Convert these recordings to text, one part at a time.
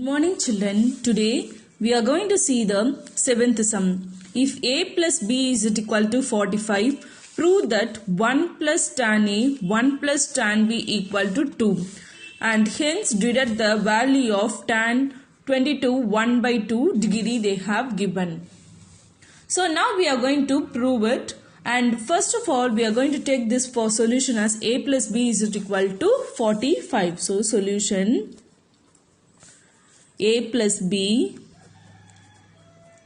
Morning children, today we are going to see the seventh sum. If a plus b is equal to 45, prove that 1 plus tan a, 1 plus tan b equal to 2 and hence deduct the value of tan 22 1 by 2 degree they have given. So now we are going to prove it, and first of all we are going to take this for solution as a plus b is equal to 45. So solution a plus b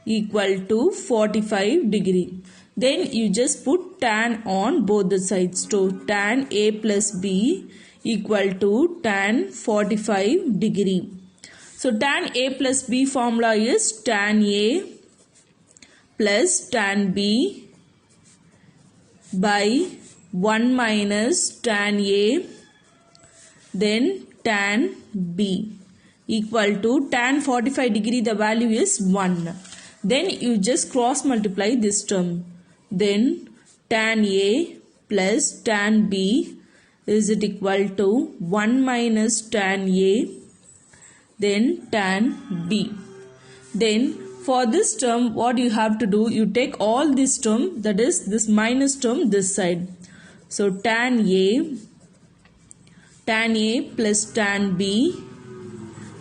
equal to 45 degree. Then you just put tan on both the sides. So tan a plus b equal to tan 45 degree. So tan a plus b formula is tan a plus tan b by 1 minus tan a then tan b equal to tan 45 degree, the value is 1. Then you just cross multiply this term. Then tan a plus tan b is equal to 1 minus tan a then tan b. Then for this term what you have to do, you take all this term, that is this minus term this side. So tan a plus tan b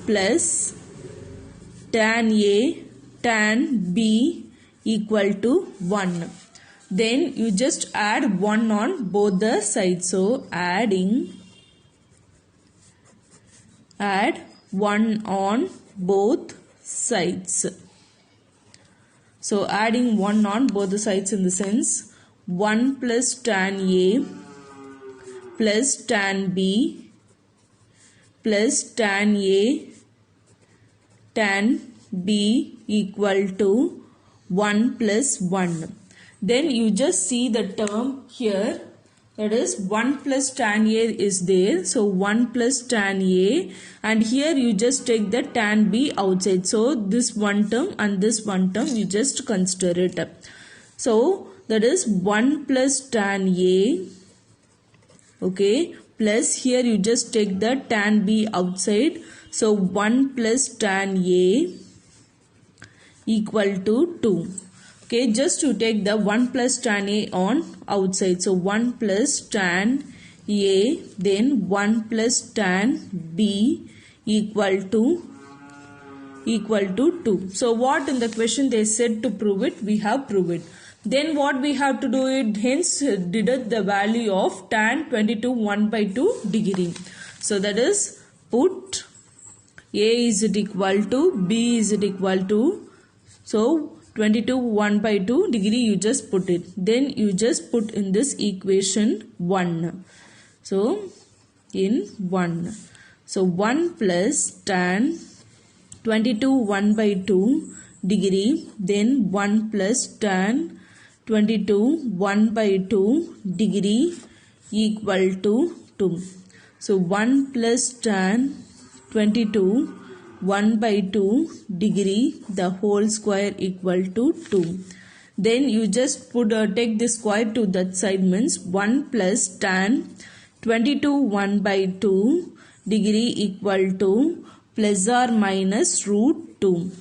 plus tan a tan b equal to 1. Then you just add 1 on both the sides. So add 1 on both sides. So adding 1 on both the sides in the sense 1 plus tan a plus tan b plus tan a tan b equal to 1 plus 1. Then you just see the term here, that is 1 plus tan a is there. So 1 plus tan a, and here you just take the tan b outside. So this one term and this one term you just consider it. So that is 1 plus tan a, okay, plus here you just take the tan b outside. So 1 plus tan a equal to 2. Okay, just to take the 1 plus tan a on outside. So 1 plus tan a then 1 plus tan b equal to 2. So what in the question they said to prove it, we have proved it. Then what we have to do it, hence deduct the value of tan 22 1 by 2 degree. So that is put a is equal to b is equal to, so 22 1 by 2 degree you just put it. Then you just put in this equation 1. So in 1. So 1 plus tan 22 1 by 2 degree then 1 plus tan 22 1 by 2 degree equal to 2. So 1 plus tan 22 1 by 2 degree the whole square equal to 2. Then you just put take the square to that side, means 1 plus tan 22 1 by 2 degree equal to plus or minus root 2.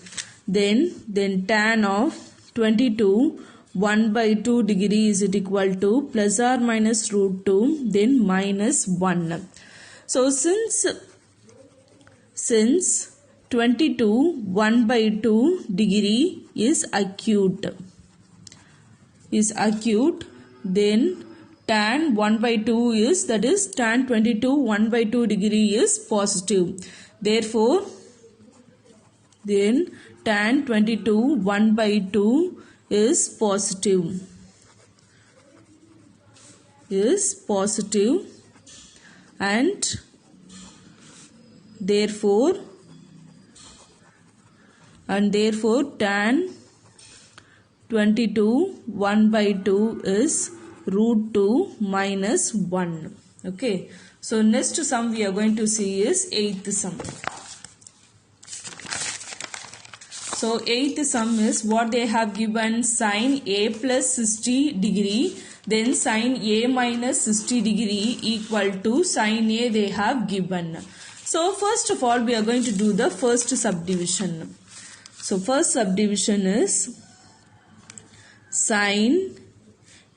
Then tan of 22 1 by 2 degree is equal to plus or minus root 2 then minus 1. So since 22 1 by 2 degree is acute, then tan 1 by 2 is, that is tan 22 1 by 2 degree is positive. Therefore then tan 22 1 by 2 is positive, and therefore tan 22 1 by 2 is root 2 minus 1. Okay, so next sum we are going to see is 8th sum. So 8th sum is what they have given, sin a plus 60 degree then sin a minus 60 degree equal to sin a they have given. So first of all, we are going to do the first subdivision. So first subdivision is sine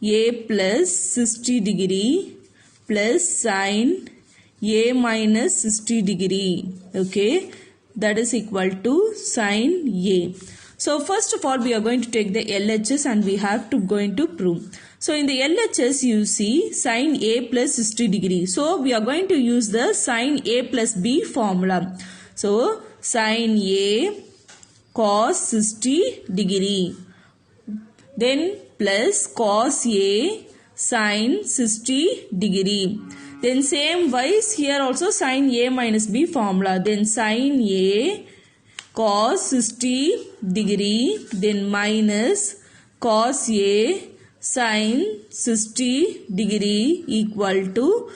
A plus 60 degree plus sine A minus 60 degree. Okay, that is equal to sine A. So first of all, we are going to take the LHS and we have to going to prove. So in the LHS, you see sine A plus 60 degree. So we are going to use the sine A plus B formula. So sine A cos 60 degree. Then plus cos A sine 60 degree. Then same wise here also sine A minus B formula. Then sine A cos 60 degree, then minus cos A sine 60 degree equal to,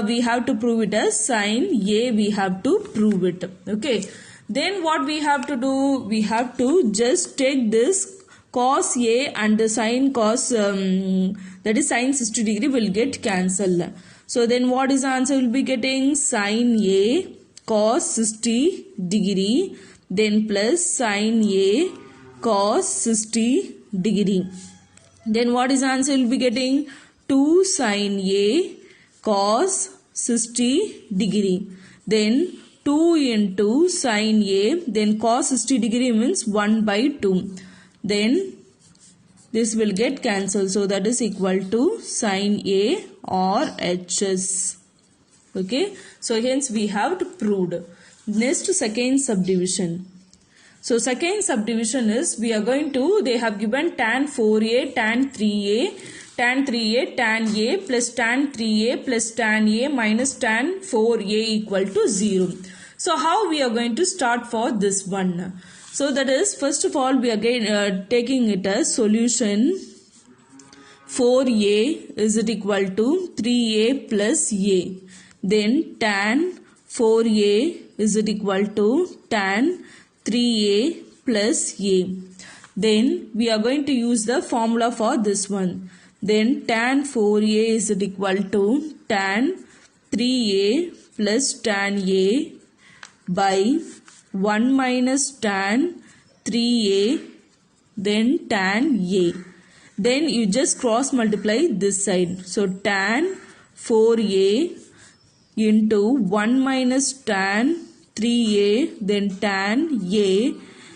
we have to prove it as sine A, we have to prove it. Okay. Then what we have to do, we have to just take this cos A and the sine cos, that is sine 60 degree will get cancelled. So then what is the answer? Will be getting sine A cos 60 degree, then plus sine A cos 60 degree. Then what is the answer? Will be getting 2 sine A cos 60 degree. Then 2 into sine A, then cos 60 degree means 1 by 2. Then this will get cancelled. So that is equal to sine A or HS. Okay. So hence we have to prove. Next, second subdivision. So second subdivision is, we are going to, they have given tan 4A, tan 3A, tan 3A, tan A plus tan 3A plus tan A minus tan 4A equal to 0. So how we are going to start for this one? So that is, first of all, we are again taking it as solution 4A is it equal to 3A plus A. Then tan 4A is it equal to tan 3A plus A. Then we are going to use the formula for this one. Then tan 4A is it equal to tan 3A plus tan A by 1 minus tan 3A then tan A. Then you just cross multiply this side. So tan 4A into 1 minus tan 3A then tan A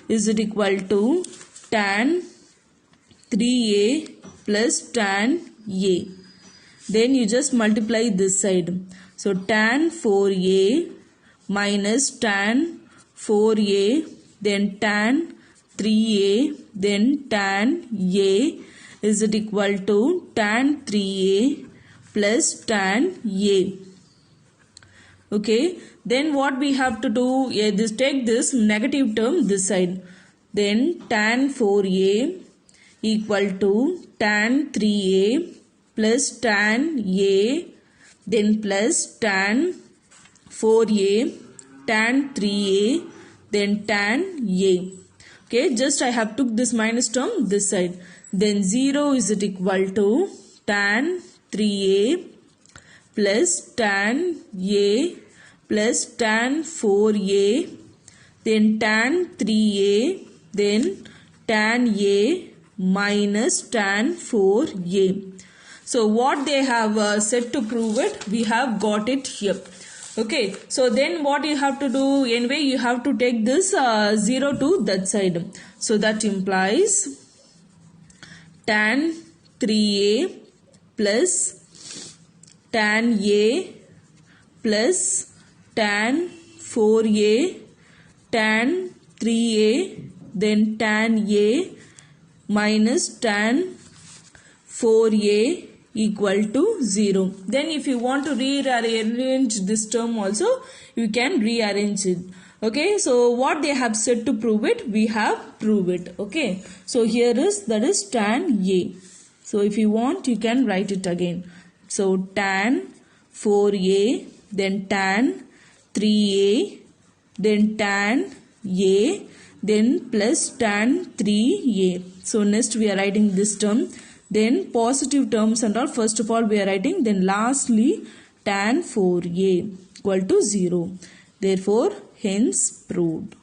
is it equal to tan 3A plus tan A. Then you just multiply this side. So tan 4A minus tan 4A then tan 3A then tan A is it equal to tan 3A plus tan A. Okay. Then what we have to do, take this negative term this side. Then tan 4A equal to tan 3A plus tan A then plus tan 4A tan 3A then tan A. Okay, just I have took this minus term this side. Then 0 is it equal to tan 3A plus tan A plus tan 4A then tan 3A then tan A minus tan 4A. So what they have said to prove it, we have got it here. Okay, so then what you have to do, anyway you have to take this 0 to that side. So that implies tan 3A plus tan A plus tan 4A tan 3A then tan A minus tan 4A equal to 0. Then if you want to rearrange this term also, you can rearrange it. Okay, so what they have said to prove it, we have proved it. Okay, so here is, that is tan A. So if you want, you can write it again. So tan 4A then tan 3A then tan A then plus tan 3A. So next we are writing this term. Then positive terms and all, first of all we are writing. Then lastly tan 4A equal to 0. Therefore, hence proved.